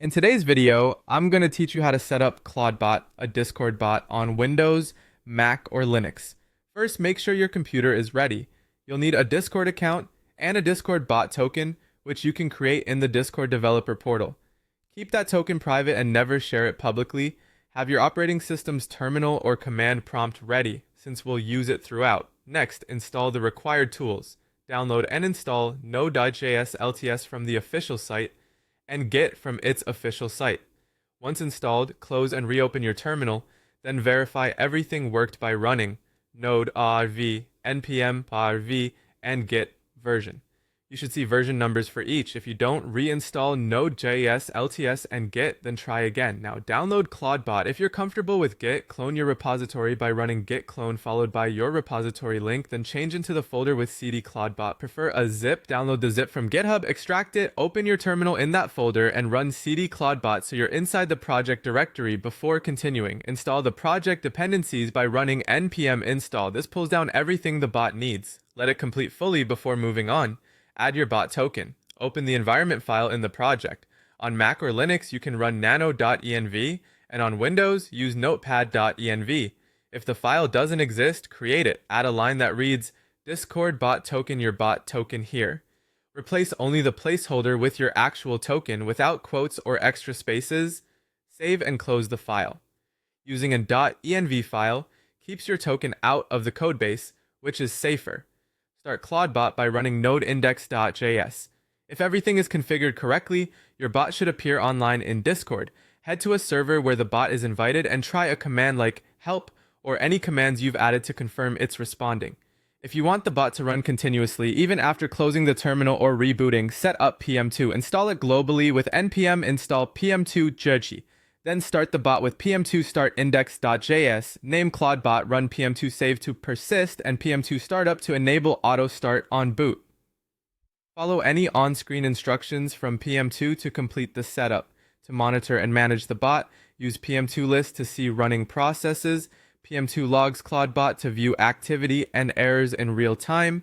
In today's video, I'm going to teach you how to set up Clawdbot, a Discord bot, on Windows, Mac, or Linux. First, make sure your computer is ready. You'll need a Discord account and a Discord bot token, which you can create in the Discord developer portal. Keep that token private and never share it publicly. Have your operating system's terminal or command prompt ready, since we'll use it throughout. Next, install the required tools. Download and install Node.js LTS from the official site and Git from its official site. Once installed, close and reopen your terminal, then verify everything worked by running node rv, npm rv, and git version. You should see version numbers for each. If you don't, reinstall Node.js, LTS, and Git, then try again. Now download Clawdbot. If you're comfortable with Git, clone your repository by running git clone followed by your repository link, then change into the folder with cd Clawdbot. Prefer a zip? Download the zip from GitHub, extract it, open your terminal in that folder, and run cd Clawdbot so you're inside the project directory before continuing. Install the project dependencies by running npm install. This pulls down everything the bot needs. Let it complete fully before moving on. Add your bot token. Open the environment file in the project. On Mac or Linux, you can run nano.env, and on Windows, use notepad.env. If the file doesn't exist, create it. Add a line that reads, Discord bot token your bot token here. Replace only the placeholder with your actual token without quotes or extra spaces. Save and close the file. Using a .env file keeps your token out of the codebase, which is safer. Start Clawdbot by running nodeindex.js. If everything is configured correctly, your bot should appear online in Discord. Head to a server where the bot is invited and try a command like help or any commands you've added to confirm it's responding. If you want the bot to run continuously, even after closing the terminal or rebooting, set up PM2. Install it globally with npm install PM2 Jeji. Then start the bot with PM2 start index.js, name Clawdbot, run PM2 save to persist, and PM2 startup to enable auto start on boot. Follow any on-screen instructions from PM2 to complete the setup. To monitor and manage the bot, use PM2 list to see running processes, PM2 logs Clawdbot to view activity and errors in real time,